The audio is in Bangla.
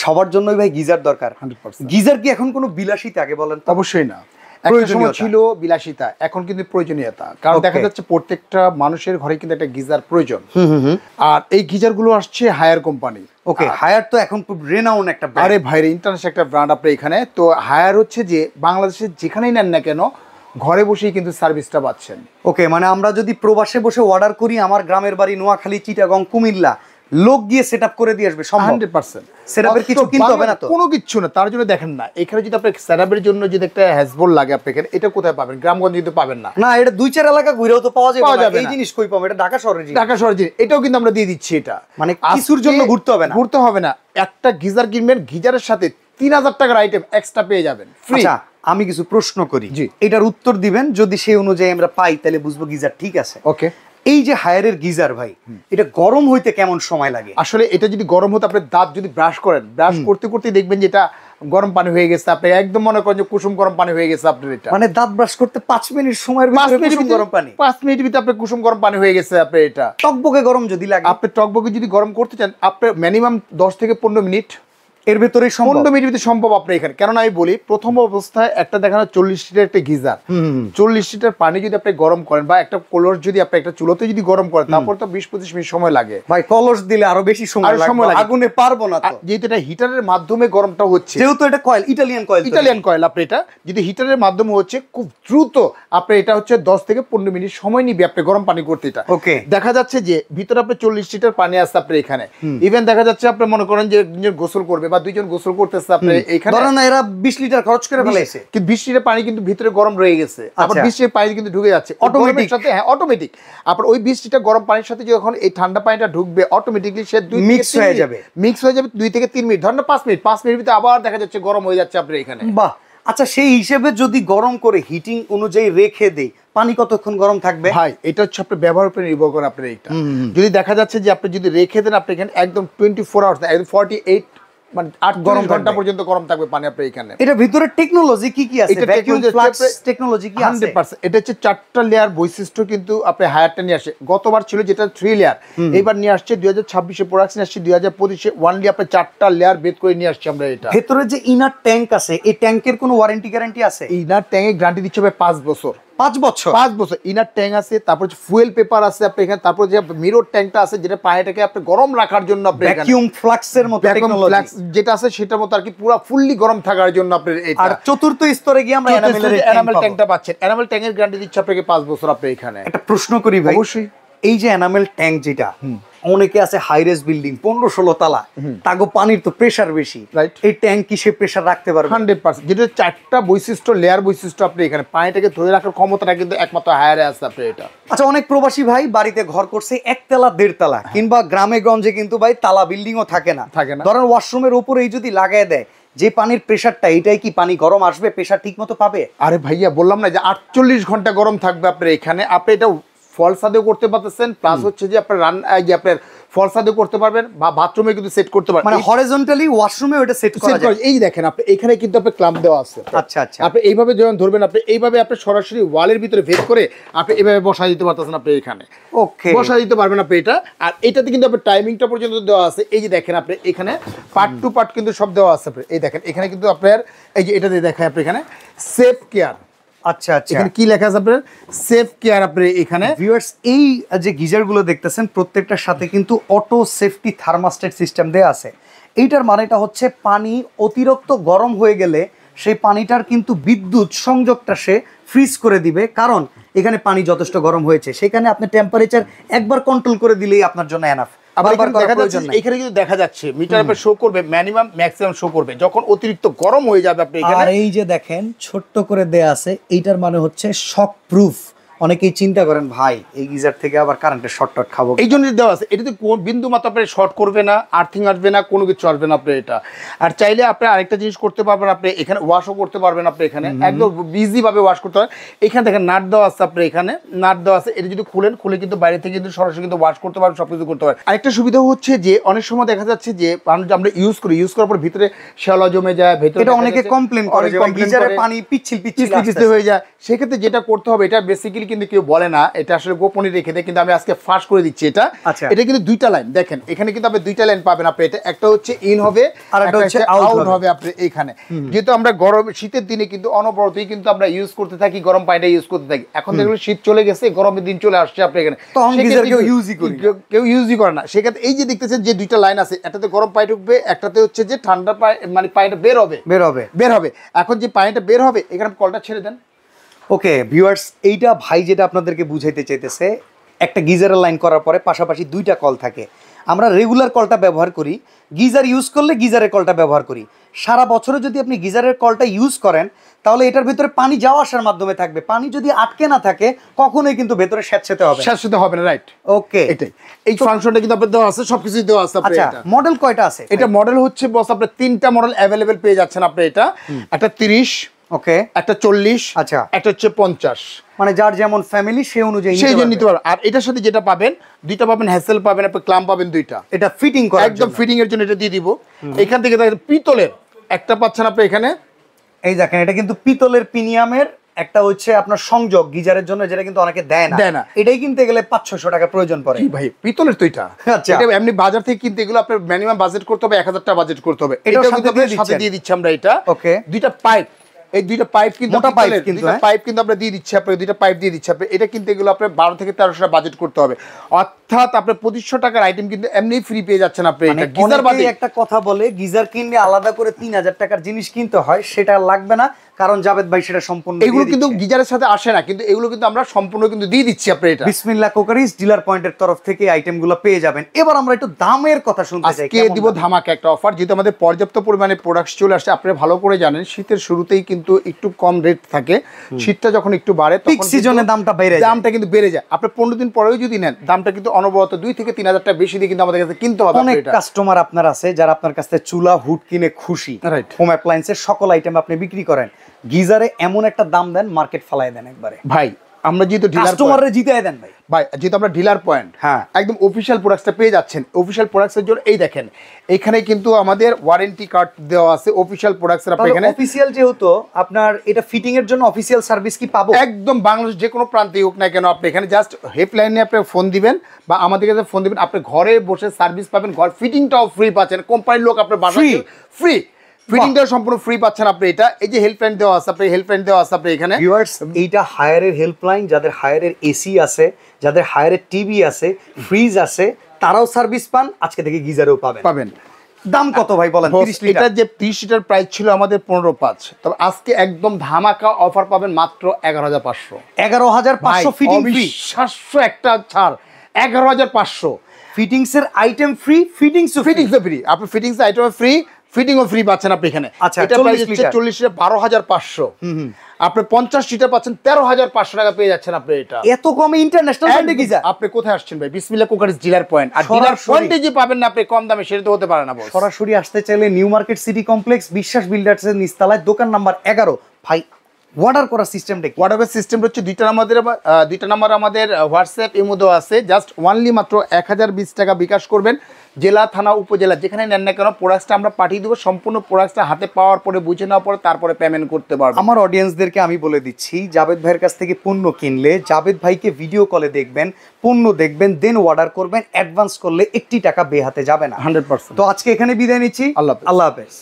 সবার জন্যই ভাই গিজার দরকার। 100%। গিজার কি এখন কোনো বিলাসিতা আগে বলেন তো? অবশ্যই না। একটা সময় ছিল বিলাসিতা, এখন কিন্তু প্রয়োজনীয়তা। কারণ দেখা যাচ্ছে প্রত্যেকটা মানুষের ঘরে কিন্তু একটা গিজার প্রয়োজন। আর এই গিজার গুলো আসছে হায়ার কোম্পানি। ওকে, হায়ার তো এখন খুব রেনাউন একটা ব্র্যান্ড। আরে ভাই, ইন্টারন্যাশনাল একটা ব্র্যান্ড আপনার এখানে। তো হায়ার হচ্ছে যে বাংলাদেশের যেখানেই নেন না কেন ঘরে বসেই কিন্তু সার্ভিসটা পাচ্ছেন। ওকে, মানে আমরা যদি প্রবাসে বসে অর্ডার করি, আমার গ্রামের বাড়ি নোয়াখালী, চিটাগং, কুমিল্লা, লোক গিয়ে সেটআপ করে দিয়ে আসবে সম্ভব? 100%। সেটআপের কিছু কিনতে হবে না তো? কোনো কিছু না। তার জন্য দেখেন না, এখানে যদি আপনার সেটআপের জন্য যদি একটা হ্যাজবল লাগে আপনি এখানে, এটা কোথায় পাবেন? গ্রামগঞ্জে কিন্তু পাবেন না। না, এটা 2-4 এলাকা ঘুরেও তো পাওয়া যাবে। এই জিনিস কই পাবো? এটা ঢাকা শহরে, ঢাকা শহরে এটাও কিন্তু আমরা দিয়ে দিচ্ছি। এটা মানে কিছুর জন্য ঘুরতে হবে না। একটা গিজার কিনবেন, গিজারের সাথে 3000 টাকার আইটেম এক্সট্রা পেয়ে যাবেন ফ্রি। আচ্ছা, আমি কিছু প্রশ্ন করি, এটার উত্তর দিবেন। যদি সেই অনুযায়ী আমরা পাই তাহলে বুঝবো গিজার ঠিক আছে। ওকে। এই যে হায়ারের গিজার ভাই, এটা গরম হইতে কেমন সময় লাগে? আসলে এটা যদি গরম হতে আপনি দাঁত যদি ব্রাশ করেন, ব্রাশ করতে করতে দেখবেন যে এটা গরম পানি হয়ে গেছে। আপনি একদম মনে করেন যে কুসুম গরম পানি হয়ে গেছে আপনার। এটা মানে দাঁত ব্রাশ করতে 5 মিনিট সময়ের ভিতরে কুসুম গরম পানি? 5 মিনিট ভিতরে আপনার কুসুম গরম পানি হয়ে গেছে আপনার। এটা টকবকে গরম যদি লাগে, আপনি টকবকে যদি গরম করতে চান, আপনার মিনিমাম 10 থেকে 15 মিনিট এর ভেতরেই 15 মিনিটের ভিতরে সম্ভব আপনার এখানে। কেননা আমি বলি, প্রথম অবস্থায় একটা দেখানো 40 লিটার একটা গিজার, 40 লিটার পানি যদি আপনি গরম করেন বা একটা কলস যদি আপনি একটা চুলোতে যদি গরম করেন, তারপর তো 20-25 মিনিট সময় লাগে। ভাই কলস দিলে আরো বেশি সময় লাগে, আগুনে পারবো না তো। যেহেতু এটা হিটারের মাধ্যমে গরমটা হচ্ছে, যেহেতু এটা কয়েল, ইটালিয়ান কয়েল আপনি এটা যদি হিটারের মাধ্যমে হচ্ছে, খুব দ্রুত আপনি এটা হচ্ছে 10 থেকে 15 মিনিট সময় নিবে আপনি গরম পানি করতে। এটা ওকে, দেখা যাচ্ছে যে ভিতরে আপনি 40 লিটার পানি আছে আপনার এখানে। ইভেন দেখা যাচ্ছে আপনি মনে করেন যে একজন গোসল করবে বা দুইজন গোসল করতে আপনি এখানে, ধরেন না এরা 20 লিটার খরচ করে ফেলেছে, কিন্তু 20 লিটার পানি কিন্তু ভিতরে গরম রয়ে গেছে। আবার 20 লিটার পানি কিন্তু ঢুকে যাচ্ছে অটোমেটিক সাথে। হ্যাঁ, অটোমেটিক। আপনার ওই 20 লিটার গরম পানির সাথে যখন এই ঠান্ডা পানিটা ঢুকবে, অটোমেটিকলি সে মিক্স হয়ে যাবে 2 থেকে 3 মিনিট, ধরেন 5 মিনিট। 5 মিনিট ভিতরে আবার দেখা যাচ্ছে গরম হয়ে যাচ্ছে আপনার এখানে। বাহ। আচ্ছা, সেই হিসেবে যদি গরম করে হিটিং অনুযায়ী রেখে দেই, পানি কতক্ষণ গরম থাকবে? ভাই এটা হচ্ছে আপনার ব্যবহার উপরে নির্ভর করে আপনার। এটা যদি দেখা যাচ্ছে যে আপনি যদি রেখে দেন, আপনি এখানে একদম 24 আওয়ার্স, একদম 48 মানে 8 ঘন্টা পর্যন্ত গরম থাকবে পানি আপনার এখানে। এটা ভিতরে টেকনোলজি কি কি আছে? ভ্যাকুয়াম ফ্লাক্স টেকনোলজি কি আছে? 100%। এটা হচ্ছে 4টা লেয়ার বৈশিষ্ট্য কিন্তু আপনি হায়ারটা নিয়ে আসে। গতবার ছিল যেটা 3 লেয়ার, এবার নিয়ে আসছে 2026 এ প্রোডাকশন আসছে, 2025 এ ওয়ানলি আপনি 4টা লেয়ার বেদ করে নিয়ে আসছে আমরা। এটা ভিতরে যে ইনার ট্যাঙ্ক আছে, এই ট্যাঙ্কের কোনো ওয়ারেন্টি গ্যারান্টি আছে? ইনার ট্যাঙ্কে গ্যারান্টি দিচ্ছে ভাই 5 বছর। 5 বছর? 5 বছর ইনার ট্যাঙ্ক আছে। তারপর ফুয়েল পেপার আছে আপনি এখানে। তারপর যে মিরর ট্যাঙ্কটা আছে, যেটা পানিটাকে আপনি গরম রাখার জন্য আপনি এখানে ভ্যাকুয়াম ফ্লাক্সের মতো টেকনোলজি যেটা আছে সেটার মতো আর কি, পুরো ফুললি গরম থাকার জন্য আপনি এটা। আর চতুর্থ স্তরে গিয়ে আমরা এনামেল ট্যাঙ্কটা পাচ্ছেন। এনামেল ট্যাঙ্কের গ্যারান্টি দিচ্ছে আপনাকে 5 বছর আপনি এখানে। একটা প্রশ্ন করি ভাই, অবশ্যই। এই যে এনামেল ট্যাঙ্ক, যেটা অনেকে আছে হাই রেজ বিল্ডিং 15-16 তলা, তাগো পানির তো প্রেসার বেশি, রাইট? এই ট্যাঙ্ক কি সে প্রেসার রাখতে পারবে? 100%। যেটা 4টা বৈশিষ্ট্য, লেয়ার বৈশিষ্ট্য আপনি এখানে, পানিটাকে ধরে রাখার ক্ষমতাটা কিন্তু একমাত্র হায়ারে আছে আপনি এটা। আচ্ছা, অনেক প্রবাসী ভাই বাড়িতে ঘর করছে 1 তলা 1.5 তলা, কিংবা গ্রামে গঞ্জে কিন্তু ভাই তালা বিল্ডিংও থাকে না। ধরেন ওয়াশরুমের উপরেই যদি লাগায় দেয়, যে পানির প্রেসারটা, এটাই কি পানি গরম আসবে? প্রেসার ঠিক মতো পাবে? আরে ভাইয়া, বললাম না যে 48 ঘন্টা গরম থাকবে আপনার এখানে। আপনি এটা ফলসাদেও করতে পারতেছেন, প্লাস হচ্ছে যে আপনার আপনার ফলসাদেও করতে পারবেন, বা বাথরুমে কিন্তু সেট করতে পারবেন। মানে হরিজন্টালি ওয়াশরুমে ওটা সেট করা যায়। এই দেখেন আপনি এখানে কিন্তু আপনি ক্ল্যাম্প দেওয়া আছে। আচ্ছা আচ্ছা। আপনি এইভাবে যখন ধরবেন, আপনি এইভাবে আপনি সরাসরি ওয়ালের ভিতরে ভেদ করে আপনি এইভাবে বসায় দিতে পারতেছেন আপনি এখানে। ওকে, বসায় দিতে পারবেন আপনি এটা। আর এটাতে কিন্তু আপনার টাইমিংটা পর্যন্ত দেওয়া আছে। এই যে দেখেন আপনি এখানে পার্ট টু পার্ট কিন্তু সব দেওয়া আছে। এই দেখেন এখানে কিন্তু আপনার এই যে এটা দিয়ে দেখায় আপনি এখানে সেফ কেয়ার। আচ্ছা আচ্ছা, এখানে কি লেখা আছে আপনার? সেফ কেয়ার আপনি এখানে। ভিউয়ার্স, এই যে গিজারগুলো দেখতেছেন, প্রত্যেকটার সাথে কিন্তু অটো সেফটি থার্মোস্ট্যাট সিস্টেম দেয়া আছে। এইটার মানেটা হচ্ছে পানি অতিরিক্ত গরম হয়ে গেলে সেই পানিটার কিন্তু বিদ্যুৎ সংযোগটা সে ফ্রিজ করে দিবে, কারণ এখানে পানি যথেষ্ট গরম হয়েছে। সেখানে আপনি টেম্পারেচার একবার কন্ট্রোল করে দিলেই আপনার জন্য এনাফ। এখানে কিন্তু দেখা যাচ্ছে মিটার আপনি শো করবে, মিনিমাম ম্যাক্সিমাম শো করবে যখন অতিরিক্ত গরম হয়ে যাবে আপনি এখানে। আর এই যে দেখেন ছোট্ট করে দেয়া আছে, এইটার মানে হচ্ছে শক প্রুফ। অনেকেই চিন্তা করেন ভাই এই গিজার থেকে আবার কারেন্টের শর্ট টট খাবো, এই জন্য দেওয়া আছে। এটাতে কোন বিন্দু মাত্র আপনার শর্ট করবে না, আর্থিং আসবে না, কোনো কিছু আসবে না আপনি এটা। আর চাইলে আপনি আরেকটা জিনিস করতে পারবেন, আপনি এখানে ওয়াশও করতে পারবেন আপনি এখানে, একদম ইজি ভাবে ওয়াশ করতে পারেন। এখানে দেখেন নাট দেওয়া আছে আপনি এখানে, নাট দেওয়া আছে। এটা যদি খুলে কিন্তু বাইরে থেকে কিন্তু সরাসরি কিন্তু ওয়াশ করতে পারবেন, সব কিছু করতে পারেন। আরেকটা সুবিধা হচ্ছে যে অনেক সময় দেখা যাচ্ছে যে আমরা ইউজ করার পর ভিতরে শ্যাওলা জমে যায়, ভেতরে এটা অনেকে কমপ্লেন করে যে গিজারের পানি পিচ্ছিল হয়ে যায়। সেক্ষেত্রে যেটা করতে হবে, এটা বেসিক্যালি কিন্তু কেউ বলে না, এটা আসলে গোপনে রেখে দেয়, কিন্তু আমি আজকে ফাঁস করে দিচ্ছি এটা। আচ্ছা। এটা কিন্তু দুইটা লাইন দেখেন, এখানে কিন্তু আপনি দুইটা লাইন পাবেন আপনি, এটা একটা হচ্ছে ইন হবে আর একটা হচ্ছে আউট হবে আপনি এখানে। যেহেতু আমরা গরম শীতের দিনে কিন্তু অনবরতই কিন্তু আমরা ইউজ করতে থাকি, গরম পানিটা ইউজ করতে থাকি। এখন দেখুন শীত চলে গেছে, গরমের দিন চলে আসছে আপনি এখানে, তখন গিজার কেউ ইউজই করি না। কেউ ইউজই করে না। সেক্ষেত্রে এই যে দেখতেছেন যে দুইটা লাইন আছে, একটাতে গরম পানি ঢুকবে, একটাতে হচ্ছে যে ঠান্ডা মানে পানিটা বের হবে। এখন যে পানিটা বের হবে এখানে কলটা ছেড়ে দেন। ওকে ভিউয়ার্স, এইটা ভাই যেটা আপনাদেরকে বুঝাইতে চাইতেছে, একটা গিজারের লাইন করার পরে পাশাপাশি দুইটা কল থাকে। আমরা রেগুলার কলটা ব্যবহার করি, গিজার ইউজ করলে গিজারের কলটা ব্যবহার করি। সারা বছরে যদি আপনি গিজারের কলটা ইউজ করেন তাহলে এটার ভিতরে পানি যাওয়া আসার মাধ্যমে থাকবে, পানি যদি আটকে না থাকে কখনোই কিন্তু ভেতরে স্যাঁতসেঁতে হবে স্যাঁতসেঁতে হবে না, রাইট। ওকে, এটাই এই ফাংশনটা কিন্তু আপনাদের দেওয়া আছে, সবকিছু দেওয়া আছে আপনাদের। আচ্ছা, মডেল কয়টা আছে? এটা মডেল হচ্ছে বস আপনার তিনটা মডেল अवेलेबल পেয়ে যাচ্ছেন আপনি। এটা একটা 30, ওকে, একটা 40, আচ্ছা, একটা হচ্ছে 50, মানে যার যেমন ফ্যামিলি সেই অনুযায়ী সেই জন্য নিতে পারবেন। আর এটার সাথে যেটা পাবেন, দুইটা পাবেন হ্যাসেল পাবেন, আপনি ক্লাম পাবেন দুইটা। এটা ফিটিং করা একদম ফিটিং এর জন্য এটা দিয়ে দিব। এখান থেকে দেখেন পিতলের একটা পাচ্ছেন আপনি এখানে, এই দেখেন এটা কিন্তু পিতলের প্রিমিয়ামের একটা হচ্ছে আপনার সংযোগ গিজারের জন্য, যেটা কিন্তু অনেকে দেয় না। এটাই কিনতে গেলে 500-600 টাকা প্রয়োজন পড়ে। কি ভাই পিতলের তো এটা, আচ্ছা, এটা এমনি বাজার থেকে কিনতে এগুলো আপনার মিনিমাম বাজেট করতে হবে 1000 টাকা বাজেট করতে হবে। এটাও এটা কিন্তু আপনাদের সাথে দিয়ে দিচ্ছি আমরা এটা। ওকে, দুইটা পাইপ, এই দুইটা পাইপ কিন্তু মোটা পাইপ কিন্তু, দুইটা পাইপ কিন্তু আমরা দিয়ে দিচ্ছি আপনাকে, দুইটা পাইপ দিয়ে দিচ্ছি আপনি। এটা কিন্তু এগুলো আপনার 12 থেকে 1300 টাকা বাজেট করতে হবে, অর্থাৎ আপনার 2500 টাকার আইটেম কিন্তু এমনি ফ্রি পেয়ে যাচ্ছেন আপনি। এটা গিজার বাদে একটা কথা বলে, গিজার কিনলে আলাদা করে 3000 টাকার জিনিস কিনতে হয়, সেটা লাগবে না, কারণ জাবেদ ভাই সেটা সম্পূর্ণ এগুলো কিন্তু গিজারের সাথে আসে না, কিন্তু এগুলো কিন্তু আমরা সম্পূর্ণ কিন্তু দিয়ে দিচ্ছি আপনি। এটা বিসমিল্লাহ কুকারিজ ডিলার পয়েন্টের তরফ থেকে আইটেমগুলো পেয়ে যাবেন। এবার আমরা একটু দামের কথা শুনতে চাই। আজকে দিব ধামাকা একটা অফার, যেহেতু আমাদের পর্যাপ্ত পরিমাণে প্রোডাক্ট চলে আসছে। আপনারা ভালো করে জানেন শীতের শুরুতেই কিন্তু একটু কম রেট থাকে, শীতটা যখন একটু বাড়ে পিক সিজনে দামটা কিন্তু বেড়ে যায়। আপনি 15 দিন পরেও যদি নেন দামটা কিন্তু অনবরত 2 থেকে 3000 টাকা বেশি দিয়ে কিন্তু আমাদের কাছে কিনতে হবে। অনেক কাস্টমার আপনার আছে যারা আপনার কাছ থেকে চুলা হুড কিনে খুশি, রাইট। হোম অ্যাপ্লায়েন্সের সকল আইটেম আপনি বিক্রি করেন, গিজারে এমন একটা দাম দেন মার্কেট ফালাই দেন একবারে। ভাই আমরা যেহেতু কাস্টমাররে জিতায় দেন ভাই, যেহেতু আমরা ডিলার পয়েন্ট, হ্যাঁ, একদম অফিশিয়াল প্রোডাক্টসটা পেয়ে যাচ্ছেন। অফিশিয়াল প্রোডাক্টসের জন্য এই দেখেন এখানে কিন্তু আমাদের ওয়ারেন্টি কার্ড দেওয়া আছে অফিশিয়াল প্রোডাক্টসের। আপনি এখানে অফিশিয়াল যেহেতু আপনার এটা ফিটিং এর জন্য অফিশিয়াল সার্ভিস কি পাবো? একদম বাংলাদেশ যে কোনো প্রান্তে হোক না কেন, আপনি এখানে জাস্ট হেল্পলাইনে আপনি ফোন দিবেন বা আমাদের কাছে ফোন দিবেন, আপনি ঘরে বসে সার্ভিস পাবেন, ঘর ফিটিংটাও ফ্রি পাচ্ছেন, কোম্পানির লোক আপনার বাসায় ফ্রি ফিটিংটা সম্পূর্ণ ফ্রি পাচ্ছেন আপনি। এটা এই যে হেল্পলাইন দেওয়া আছে আপনি, হেল্পলাইন দেওয়া আছে আপনি এখানে। ভিউয়ার্স, এইটা হায়ারের হেল্পলাইন, যাদের হায়ারের এসি আছে, যাদের হায়ারের টিভি আছে, ফ্রিজ আছে, তারাও সার্ভিস পান, আজকে থেকে গিজারও পাবেন। দাম কত ভাই বলেন? 30 লিটার, এটা যে 30 লিটার প্রাইস ছিল আমাদের 15,500, তবে আজকে একদম ধামাকা অফার পাবেন মাত্র 11,500। 11,500 ফিটিং ফ্রি, 700 একটা ছাড়, 11,500 ফিটিংস এর আইটেম ফ্রি, ফিটিংস ফ্রি, আপনি ফিটিংস আইটেম ফ্রি, ফিটিংও ফ্রি পাচ্ছেন আপনি এখানে। আচ্ছা, এটা প্রাইস হচ্ছে 40 লিটার 12,500, আপনি 50 লিটার পাচ্ছেন 13,500 টাকা পেয়ে যাচ্ছেন আপনি। এটা এত কমে ইন্টারন্যাশনাল ব্র্যান্ডে গিজার। আপনি কোথায় আসছেন ভাই? বিসমিল্লাহ কুকারিজ ডিলার পয়েন্ট। আর ডিলার পয়েন্টে যে পাবেন না আপনি কম দামে, সেটা তো হতে পারে না বস। সরাসরি আসতে চাইলে নিউ মার্কেট সিটি কমপ্লেক্স বিশ্বাস বিল্ডার্সের নিচতলায় দোকান নাম্বার 11। ভাই অর্ডার করার সিস্টেমটা কি? অর্ডারের সিস্টেম হচ্ছে দুইটা নাম্বার আমাদের হোয়াটসঅ্যাপ ইমো দেওয়া আছে। জাস্ট ওনলি মাত্র 1020 টাকা বিকাশ করবেন, জেলা থানা উপজেলা যেখানে নেন না কেন প্রোডাক্টটা আমরা পাঠিয়ে দেবো। সম্পূর্ণ প্রোডাক্টটা হাতে পাওয়ার পরে বুঝে নেওয়ার পরে তারপরে পেমেন্ট করতে পারবেন। আমার অডিয়েন্সদেরকে আমি বলে দিচ্ছি, জাবেদ ভাইয়ের কাছ থেকে পণ্য কিনলে জাবেদ ভাইকে ভিডিও কলে দেখবেন, পণ্য দেখবেন, দেন অর্ডার করবেন। অ্যাডভান্স করলে 1 টাকা বেহাতে যাবে না, 100%। তো আজকে এখানে বিদায় নিচ্ছি। আল্লাহ হাফেজ।